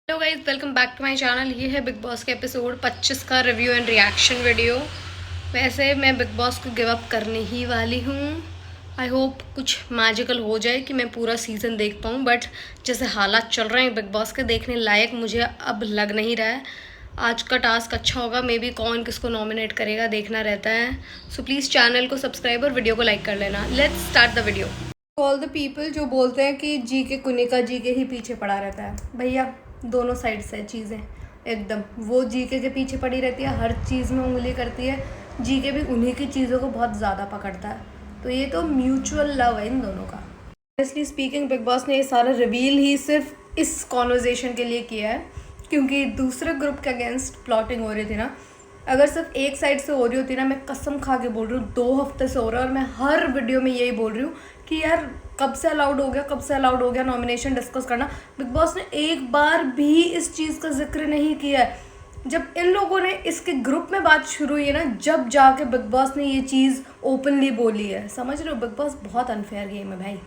Hello guys, welcome back to my channel. ये है big boss के एपिसोड 25 का रिव्यू एंड रिएक्शन वीडियो। वैसे मैं बिग बॉस को गिव अप करने ही वाली हूँ। आई होप कुछ मैजिकल हो जाए कि मैं पूरा सीज़न देख पाऊँ, बट जैसे हालात चल रहे हैं बिग बॉस के, देखने लायक मुझे अब लग नहीं रहा है। आज का टास्क अच्छा होगा, मे बी कौन किसको नॉमिनेट करेगा देखना रहता है। सो प्लीज़ चैनल को सब्सक्राइब और वीडियो को लाइक कर लेना। Let's start the video. All the people जो बोलते हैं कि जी के कुनी का जी के ही पीछे पड़ा रहता है, भैया दोनों साइड से चीज़ें एकदम। वो जी के पीछे पड़ी रहती है, हर चीज़ में उंगली करती है। जी के भी उन्हीं की चीज़ों को बहुत ज़्यादा पकड़ता है। तो ये तो म्यूचुअल लव है इन दोनों का। ऑनेस्टली स्पीकिंग, बिग बॉस ने ये सारा रिवील ही सिर्फ इस कॉन्वर्जेशन के लिए किया है, क्योंकि दूसरे ग्रुप के अगेंस्ट प्लॉटिंग हो रही थी ना। अगर सिर्फ एक साइड से हो रही होती ना, मैं कसम खा के बोल रही हूँ 2 हफ्ते से हो रहा है और मैं हर वीडियो में यही बोल रही हूँ कि यार कब से अलाउड हो गया, कब से अलाउड हो गया नॉमिनेशन डिस्कस करना। बिग बॉस ने एक बार भी इस चीज़ का जिक्र नहीं किया है। जब इन लोगों ने इसके ग्रुप में बात शुरू हुई है ना, जब जाके बिग बॉस ने ये चीज़ ओपनली बोली है। समझ रहे हो, बिग बॉस बहुत अनफेयर गेम है भाई।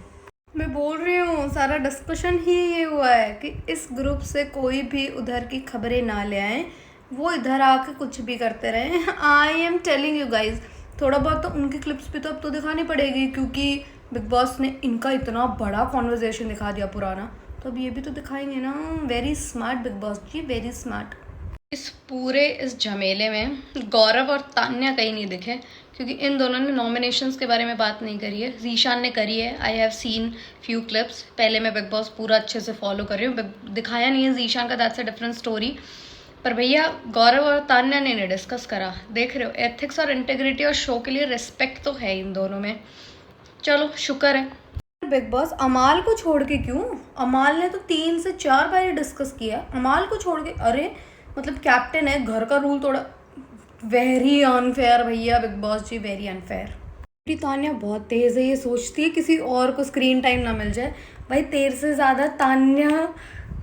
मैं बोल रही हूँ, सारा डिस्कशन ही ये हुआ है कि इस ग्रुप से कोई भी उधर की खबरें ना ले आए, वो इधर आके कुछ भी करते रहे। I am telling you guys, थोड़ा बहुत तो उनकी क्लिप्स भी तो अब तो दिखानी पड़ेगी, क्योंकि बिग बॉस ने इनका इतना बड़ा कॉन्वर्जेशन दिखा दिया पुराना, तो अब ये भी तो दिखाएंगे ना। वेरी स्मार्ट बिग बॉस जी, वेरी स्मार्ट। इस झमेले में गौरव और तान्या कहीं नहीं दिखे, क्योंकि इन दोनों ने नॉमिनेशंस के बारे में बात नहीं करी है। ज़ीशान ने करी है, I have seen few clips. पहले मैं बिग बॉस पूरा अच्छे से फॉलो कर रही हूँ, दिखाया नहीं है ज़ीशान का, दैट्स अ डिफरेंट स्टोरी। पर भैया गौरव और तान्या ने डिस्कस करा, देख रहे हो, एथिक्स और इंटेग्रिटी और शो के लिए रिस्पेक्ट तो है इन दोनों में। चलो शुक्र है। बिग बॉस अमाल को छोड़ के क्यों? अमाल ने तो 3 से 4 बार डिस्कस किया, अमाल को छोड़ के। अरे मतलब कैप्टन है, घर का रूल तोड़ा। वेरी अनफेयर भैया, बिग बॉस जी वेरी अनफेयर। तान्या बहुत तेज़ है, ये सोचती है किसी और को स्क्रीन टाइम ना मिल जाए। भाई तेरे से ज़्यादा तान्या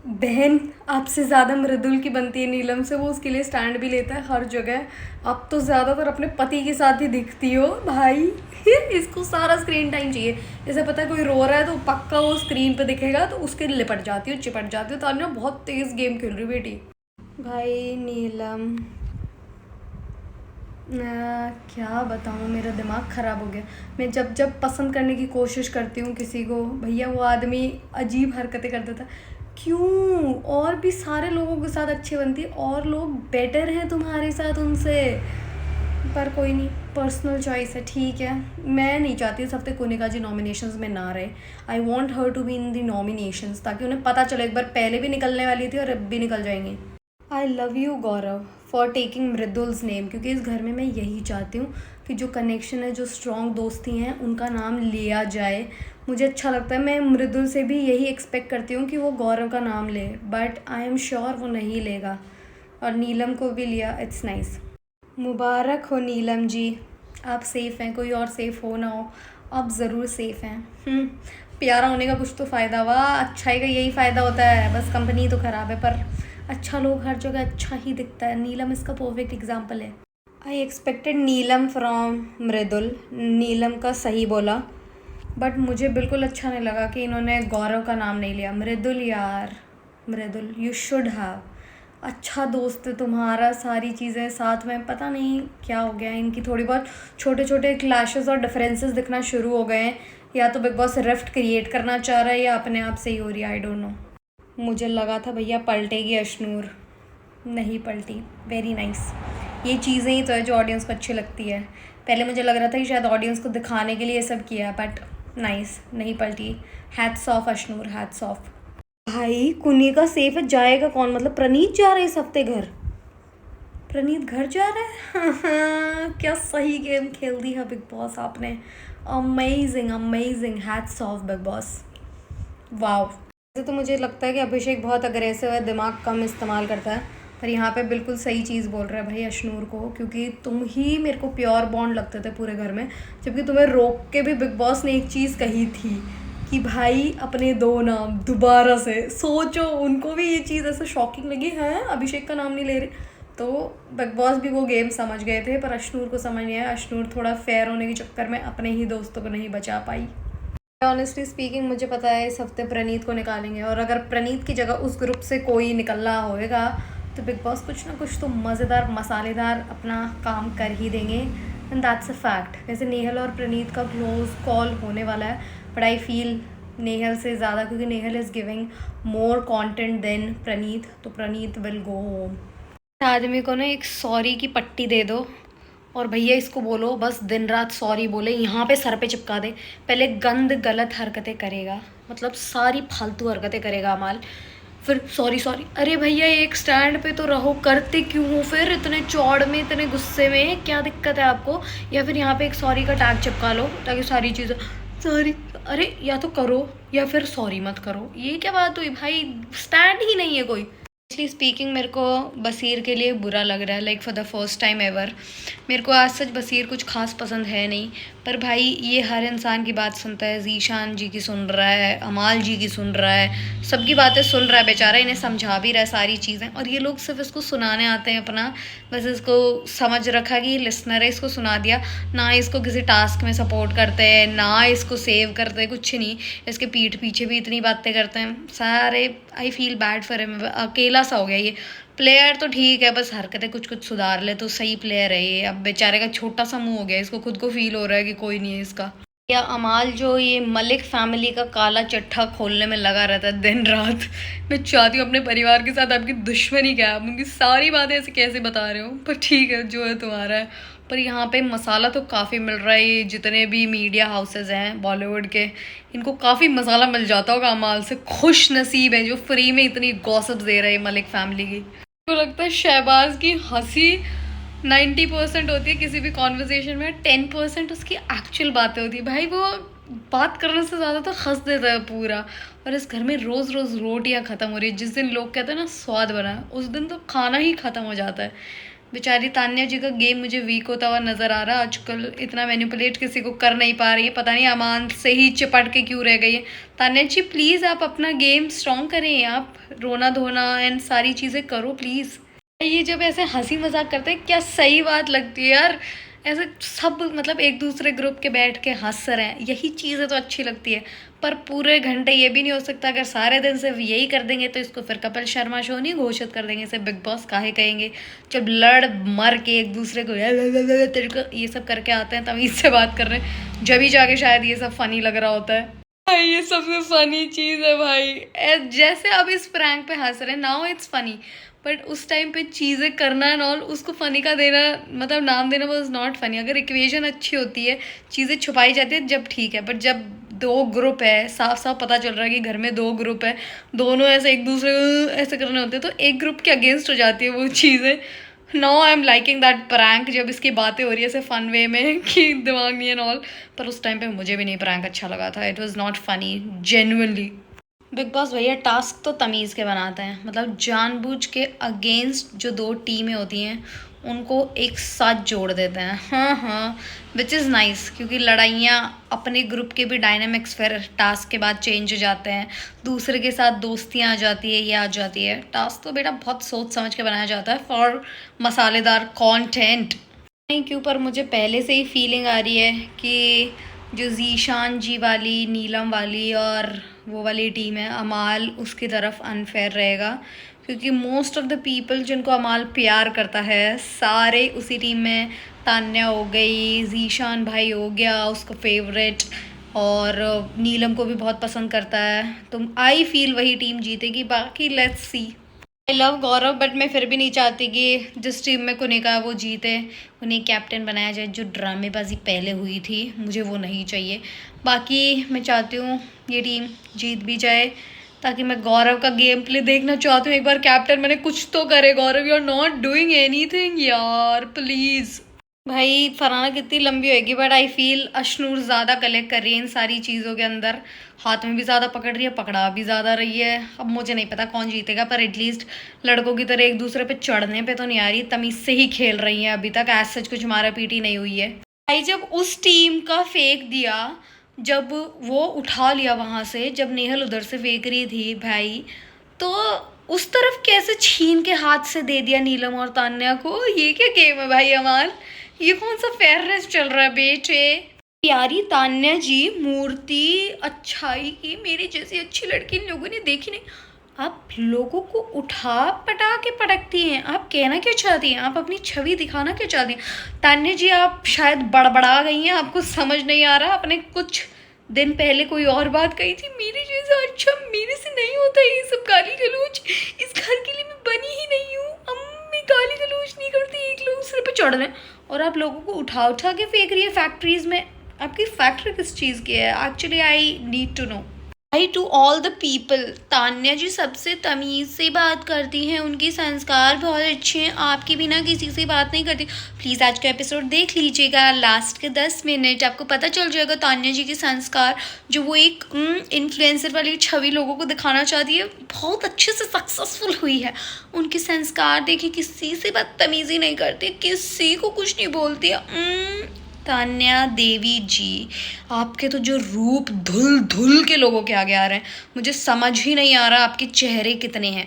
बहन आपसे ज़्यादा मृदुल की बनती है नीलम से, वो उसके लिए स्टैंड भी लेता है हर जगह। अब तो ज़्यादातर अपने पति के साथ ही दिखती हो भाई। इसको सारा स्क्रीन टाइम चाहिए। जैसे पता है कोई रो रहा है तो पक्का वो स्क्रीन पे दिखेगा, तो उसके लिपट जाती हो, चिपट जाती हो। तान्या बहुत तेज़ गेम खेल रही बेटी। भाई नीलम क्या बताऊँ, मेरा दिमाग ख़राब हो गया। मैं जब जब पसंद करने की कोशिश करती हूँ किसी को, भैया वो आदमी अजीब हरकतें कर देता। क्यों? और भी सारे लोगों के साथ अच्छी बनती, और लोग बेटर हैं तुम्हारे साथ उनसे। पर कोई नहीं, पर्सनल चॉइस है, ठीक है। मैं नहीं चाहती इस हफ्ते कुनिका जी नॉमिनेशंस में ना रहे। I want her to be in the nominations, ताकि उन्हें पता चले। एक बार पहले भी निकलने वाली थी और अब भी निकल जाएंगी। I love you Gaurav for taking Mridul's name, क्योंकि इस घर में मैं यही चाहती हूँ कि जो कनेक्शन है, जो स्ट्रॉन्ग दोस्ती हैं, उनका नाम लिया जाए। मुझे अच्छा लगता है। मैं मृदुल से भी यही एक्सपेक्ट करती हूँ कि वो गौरव का नाम ले, बट आई एम श्योर वो नहीं लेगा। और नीलम को भी लिया, इट्स नाइस। मुबारक हो नीलम जी, आप सेफ़ हैं। कोई और सेफ़ हो ना हो, आप ज़रूर सेफ़ हैं। प्यारा होने का कुछ तो फ़ायदा हुआ, अच्छाई का यही फ़ायदा होता है। बस कंपनी तो ख़राब है, पर अच्छा लोग हर जगह अच्छा ही दिखता है। नीलम इसका परफेक्ट एग्जाम्पल है। आई एक्सपेक्टेड नीलम फ्रॉम मृदुल, नीलम का सही बोला, बट मुझे बिल्कुल अच्छा नहीं लगा कि इन्होंने गौरव का नाम नहीं लिया। मृदुल यार, मृदुल यू शुड हैव। अच्छा दोस्त है तुम्हारा, सारी चीज़ें साथ में। पता नहीं क्या हो गया इनकी, थोड़ी बहुत छोटे छोटे क्लैशेस और डिफरेंसेस दिखना शुरू हो गए हैं। या तो बिग बॉस रिफ्ट क्रिएट करना चाह रहा है, या अपने आप से ही हो रही है, आई डोंट नो। मुझे लगा था भैया पलटेगी अशनूर, नहीं पलटी। Very nice. ये चीज़ें ही तो है जो ऑडियंस को अच्छी लगती है। पहले मुझे लग रहा था कि शायद ऑडियंस को दिखाने के लिए ये सब किया है, बट नाइस, नहीं पलटी। Hats off Ashnoor, hats off. भाई कुनी का सेफ है, जाएगा कौन? मतलब प्रणीत जा रहा है इस हफ्ते घर? प्रणीत घर जा रहा है? क्या सही गेम खेल दी है बिग बॉस आपने। Amazing amazing, hats off big boss, wow. वैसे तो मुझे लगता है कि अभिषेक बहुत अग्रेसिव है, दिमाग कम इस्तेमाल करता है, पर यहाँ पे बिल्कुल सही चीज़ बोल रहा है भाई अशनूर को, क्योंकि तुम ही मेरे को प्योर बॉन्ड लगते थे पूरे घर में। जबकि तुम्हें रोक के भी बिग बॉस ने एक चीज़ कही थी कि भाई अपने 2 नाम दोबारा से सोचो। उनको भी ये चीज़ ऐसे शॉकिंग लगी है, अभिषेक का नाम नहीं ले रहे। तो बिग बॉस भी वो गेम समझ गए थे, पर अशनूर को समझ नहीं आया। अशनूर थोड़ा फेयर होने के चक्कर में अपने ही दोस्तों को नहीं बचा पाई। ऑनेस्टली स्पीकिंग मुझे पता है इस हफ्ते प्रणीत को निकालेंगे, और अगर प्रणीत की जगह उस ग्रुप से कोई निकलना होएगा तो बिग बॉस कुछ ना कुछ तो मज़ेदार मसालेदार अपना काम कर ही देंगे, एंड दैट्स अ फैक्ट। वैसे नेहल और प्रणीत का क्लोज कॉल होने वाला है, बट आई फील नेहल से ज़्यादा, क्योंकि Nehal is giving more content than Praneet, तो प्रणीत विल गो होम। आदमी को ना एक सॉरी की पट्टी दे दो और भैया इसको बोलो बस दिन रात सॉरी बोले, यहाँ पे सर पे चिपका दे। पहले गंद गलत हरकतें करेगा, मतलब सारी फालतू हरकतें करेगा अमाल, फिर सॉरी सॉरी। अरे भैया एक स्टैंड पे तो रहो, करते क्यों हो फिर इतने चौड़ में, इतने गुस्से में, क्या दिक्कत है आपको? या फिर यहाँ पे एक सॉरी का टैग चिपका लो ताकि सारी चीज़ें सॉरी। अरे या तो करो या फिर सॉरी मत करो, ये क्या बात हुई भाई? स्टैंड ही नहीं है कोई। एक्चुअली स्पीकिंग मेरे को बसीर के लिए बुरा लग रहा है, like for the first time ever. मेरे को आज सच बसीर कुछ खास पसंद है नहीं, पर भाई ये हर इंसान की बात सुनता है। जीशान जी की सुन रहा है, अमाल जी की सुन रहा है, सबकी बातें सुन रहा है बेचारा, इन्हें समझा भी रहा है सारी चीज़ें, और ये लोग सिर्फ इसको सुनाने आते हैं अपना, बस इसको समझ रखा कि ये लिसनर है, इसको सुना दिया। ना इसको किसी टास्क में सपोर्ट करते हैं, ना इसको सेव करते हैं, कुछ नहीं। इसके पीठ पीछे भी इतनी बातें करते हैं सारे। I feel bad for him, अकेला सा हो गया ये। प्लेयर तो ठीक है, बस हरकतें कुछ कुछ सुधार ले तो सही प्लेयर है ये। अब बेचारे का छोटा सा मुंह हो गया, इसको खुद को फील हो रहा है कि कोई नहीं है इसका। या अमाल जो ये मलिक फैमिली का काला चट्टा खोलने में लगा रहता है दिन रात। मैं चाहती हूँ अपने परिवार के साथ आपकी दुश्मनी क्या है, आप उनकी सारी बातें ऐसे कैसे बता रहे हो, पर ठीक है जो है तुम्हारा है। पर यहाँ पे मसाला तो काफ़ी मिल रहा है, ये जितने भी मीडिया हाउसेज हैं बॉलीवुड के, इनको काफ़ी मसाला मिल जाता होगा अमाल से। खुश नसीब है जो फ्री में इतनी गॉसिप्स दे रहे हैं मलिक फैमिली की। तो लगता है शहबाज की हंसी 90% होती है किसी भी कॉन्वर्जेशन में, 10% उसकी एक्चुअल बातें होती है। भाई वो बात करने से ज़्यादा तो हंस देता है पूरा। और इस घर में रोज़ रोज़ रोटियां ख़त्म हो रही है। जिस दिन लोग कहते हैं ना स्वाद बना है, उस दिन तो खाना ही ख़त्म हो जाता है। बेचारी तान्या जी का गेम मुझे वीक होता हुआ नज़र आ रहा है आजकल, इतना मैनिपुलेट किसी को कर नहीं पा रही है, पता नहीं अमान से ही चिपट के क्यों रह गई है। तान्या जी प्लीज़ आप अपना गेम स्ट्रॉन्ग करें, आप रोना धोना एंड सारी चीज़ें करो प्लीज़। ये जब ऐसे हंसी मजाक करते हैं क्या सही बात लगती है यार, ऐसे सब मतलब एक दूसरे ग्रुप के बैठ के हंस रहे हैं, यही चीज़ें तो अच्छी लगती है। पर पूरे घंटे ये भी नहीं हो सकता, अगर सारे दिन सिर्फ यही कर देंगे तो इसको फिर कपिल शर्मा शो नहीं घोषित कर देंगे, इसे बिग बॉस काहे कहेंगे। जब लड़ मर के एक दूसरे को तेरे को ये सब करके आते हैं तभी इससे बात कर रहे हैं, जब ही जाके शायद ये सब फनी लग रहा होता है। भाई ये सबसे फनी चीज़ है भाई, जैसे अब इस प्रैंक पे हंस रहे हैं, नाउ इट्स फनी, बट उस टाइम पे चीज़ें करना एंड ऑल, उसको फ़नी का देना मतलब नाम देना वॉज नॉट फ़नी। अगर इक्वेशन अच्छी होती है, चीज़ें छुपाई जाती है जब ठीक है, बट जब दो ग्रुप है, साफ साफ पता चल रहा है कि घर में दो ग्रुप है, दोनों ऐसे एक दूसरे को ऐसे करने होते हैं, तो एक ग्रुप के अगेंस्ट हो जाती है वो चीज़ें। No I am liking that prank, जब इसकी बातें हो रही है ऐसे फन वे में कि दिमाग नहीं एंड ऑल, पर उस टाइम पे मुझे भी नहीं प्रैंक अच्छा लगा था। It was not funny genuinely. Big boss भैया टास्क तो तमीज़ के बनाते हैं, मतलब जानबूझ के अगेंस्ट जो दो टीमें होती हैं उनको एक साथ जोड़ देते हैं। हाँ हाँ, विच इज़ नाइस, क्योंकि लड़ाइयाँ अपने ग्रुप के भी डायनामिक्स फिर टास्क के बाद चेंज हो जाते हैं, दूसरे के साथ दोस्तियाँ आ जाती है, ये आ जाती है। टास्क तो बेटा बहुत सोच समझ के बनाया जाता है फॉर मसालेदार कॉन्टेंट। नहीं क्यों, पर मुझे पहले से ही फीलिंग आ रही है कि जो जीशान जी वाली, नीलम वाली और वो वाली टीम है अमाल, उसकी तरफ अनफेयर रहेगा, क्योंकि मोस्ट ऑफ द पीपल जिनको अमाल प्यार करता है सारे उसी टीम में। तान्या हो गई, जीशान भाई हो गया उसका फेवरेट, और नीलम को भी बहुत पसंद करता है, तो आई फील वही टीम जीतेगी। बाकी let's see. I love Gaurav, but मैं फिर भी नहीं चाहती कि जिस टीम में कुनिका वो जीते, उन्हें कैप्टन बनाया जाए। जो ड्रामेबाजी पहले हुई थी मुझे वो नहीं चाहिए। बाकी मैं चाहती हूँ ये टीम जीत भी जाए, ताकि मैं गौरव का गेम प्ले देखना चाहती हूँ। एक बार कैप्टन मैंने कुछ तो करे Gaurav, you are not doing anything यार प्लीज़। भाई फरहाना कितनी लंबी होएगी, बट आई फील अशनूर ज़्यादा कलेक्ट कर रही है इन सारी चीज़ों के अंदर, हाथ में भी ज़्यादा पकड़ रही है, पकड़ा भी ज़्यादा रही है। अब मुझे नहीं पता कौन जीतेगा, पर एटलीस्ट लड़कों की तरह एक दूसरे पे चढ़ने पे तो नहीं आ रही, तमीज़ से ही खेल रही हैं अभी तक। एज सच कुछ मारा पीटी नहीं हुई है। भाई जब उस टीम का फेंक दिया, जब वो उठा लिया वहाँ से, जब नेहल उधर से फेंक रही थी भाई, तो उस तरफ कैसे छीन के हाथ से दे दिया नीलम और तान्या को। ये क्या गेम है भाई अमान, ये कौन सा फेयरनेस चल रहा है बेटे। प्यारी तान्या जी, मूर्ति अच्छाई की, मेरी जैसी अच्छी लड़की इन लोगों ने देखी नहीं। आप लोगों को उठा पटा के पटकती हैं। आप कहना क्या चाहती हैं? आप अपनी छवि दिखाना क्या चाहती हैं? तान्या जी, आप शायद बड़बड़ा गई हैं, आपको समझ नहीं आ रहा। आपने कुछ दिन पहले कोई और बात कही थी मेरी जैसा। अच्छा, मेरे से नहीं होता ये सब गाली गलौज। इस घर के लिए मैं बनी ही नहीं हूँ। अम्मी गाली गलौज नहीं करती, एक लोग सिर पे चढ़ रहे हैं और आप लोगों को उठा उठा के फेंक रही है फैक्ट्रीज में। आपकी फैक्ट्री किस चीज़ की है? Actually I need to know. Hi to all the people. Tanya ji सबसे तमीज़ से बात करती हैं, उनके संस्कार बहुत अच्छे हैं, आपकी बिना किसी से बात नहीं करती। प्लीज़ आज का एपिसोड देख लीजिएगा, लास्ट के 10 मिनट आपको पता चल जाएगा तान्या जी के संस्कार। जो वो एक इन्फ्लुएंसर वाली छवि लोगों को दिखाना चाहती है, बहुत अच्छे से सक्सेसफुल हुई है। उनके संस्कार देखिए, किसी से बदतमीज़ी नहीं करती, किसी को कुछ नहीं बोलती है। तान्या देवी जी, आपके तो जो रूप धुल धुल के लोगों के आगे आ रहे हैं, मुझे समझ ही नहीं आ रहा आपके चेहरे कितने हैं।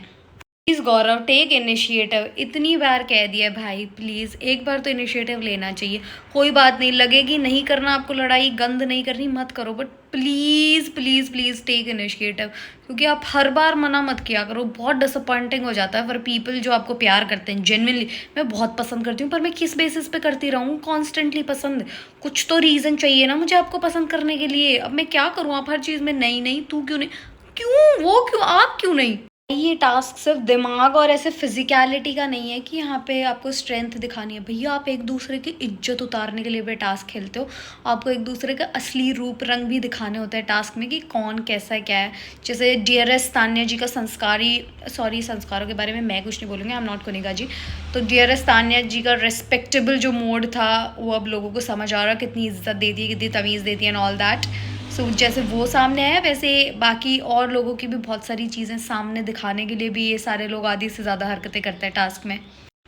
Please Gaurav, take initiative. इतनी बार कह दिया भाई, प्लीज़ एक बार तो इनिशिएटिव लेना चाहिए। कोई बात नहीं, लगेगी नहीं करना आपको लड़ाई, गंद नहीं करनी, मत करो, but please please please take initiative. क्योंकि आप हर बार मना मत किया करो, बहुत डिसअपॉइंटिंग हो जाता है फॉर पीपल जो आपको प्यार करते हैं। जेन्युइनली मैं बहुत पसंद करती हूँ, पर मैं किस बेसिस पे करती रहूँ कॉन्स्टेंटली पसंद? कुछ तो रीज़न चाहिए ना मुझे आपको पसंद करने के लिए। अब मैं क्या करूँ? आप हर चीज़ में नहीं नहीं, तू क्यों नहीं, क्यों वो क्यों, आप क्यों नहीं? ये टास्क सिर्फ दिमाग और ऐसे फिजिकलिटी का नहीं है कि यहाँ पे आपको स्ट्रेंथ दिखानी है। भैया, आप एक दूसरे की इज्जत उतारने के लिए भी टास्क खेलते हो। आपको एक दूसरे का असली रूप रंग भी दिखाने होते हैं टास्क में कि कौन कैसा है, क्या है। जैसे डियरेस्ट तान्या जी का संस्कारों के बारे में मैं कुछ नहीं बोलूँगी, आई एम नॉट कोनिका जी। तो डियरेस्ट तान्या जी का रेस्पेक्टेबल जो मोड था, वो अब लोगों को समझ आ रहा है, कितनी इज्जत देती है, कितनी तमीज़ देती है एंड ऑल दैट। सो जैसे वो सामने आया, वैसे बाकी और लोगों की भी बहुत सारी चीज़ें सामने दिखाने के लिए भी ये सारे लोग आधी से ज़्यादा हरकतें करते हैं टास्क में।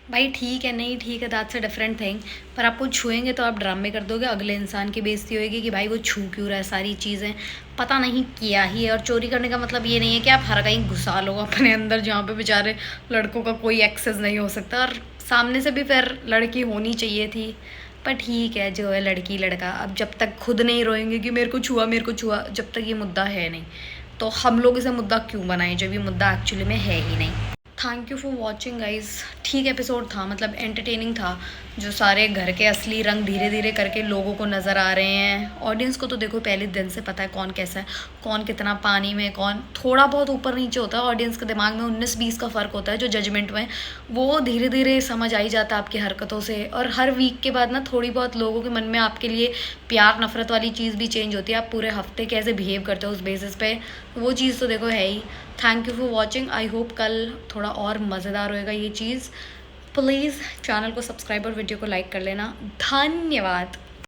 भाई ठीक है, नहीं ठीक है, दैट्स अ डिफरेंट थिंग। पर आपको छुएंगे तो आप ड्रामे कर दोगे, अगले इंसान की बेइज्जती होगी कि भाई वो छू क्यों रहा है, सारी चीज़ें पता नहीं किया ही है। और चोरी करने का मतलब ये नहीं है कि आप हर कहीं घुसा लो अपने अंदर, जहाँ पे बेचारे लड़कों का कोई एक्सेस नहीं हो सकता। और सामने से भी फिर लड़की होनी चाहिए थी। पर ठीक है, जो है लड़की लड़का, अब जब तक खुद नहीं रोएंगे कि मेरे को छुआ मेरे को छुआ, जब तक ये मुद्दा है नहीं, तो हम लोग इसे मुद्दा क्यों बनाएं जब ये मुद्दा एक्चुअली में है ही नहीं। Thank you for watching guys. ठीक एपिसोड था, मतलब एंटरटेनिंग था। जो सारे घर के असली रंग धीरे धीरे करके लोगों को नज़र आ रहे हैं। ऑडियंस को तो देखो पहले दिन से पता है कौन कैसा है, कौन कितना पानी में, कौन थोड़ा बहुत ऊपर नीचे होता है। ऑडियंस के दिमाग में 19-20 का फ़र्क होता है जो जजमेंट में, वो धीरे धीरे समझ आ ही जाता है आपकी हरकतों से। और हर वीक के बाद ना थोड़ी बहुत लोगों के मन में आपके लिए प्यार नफरत वाली चीज़ भी चेंज होती है। आप पूरे हफ्ते कैसे बिहेव करते हो उस बेसिस पे, वो चीज़ तो देखो है ही। Thank you for watching. I hope कल थोड़ा और मज़ेदार होएगा ये चीज़। प्लीज़ चैनल को सब्सक्राइब और वीडियो को लाइक कर लेना। धन्यवाद।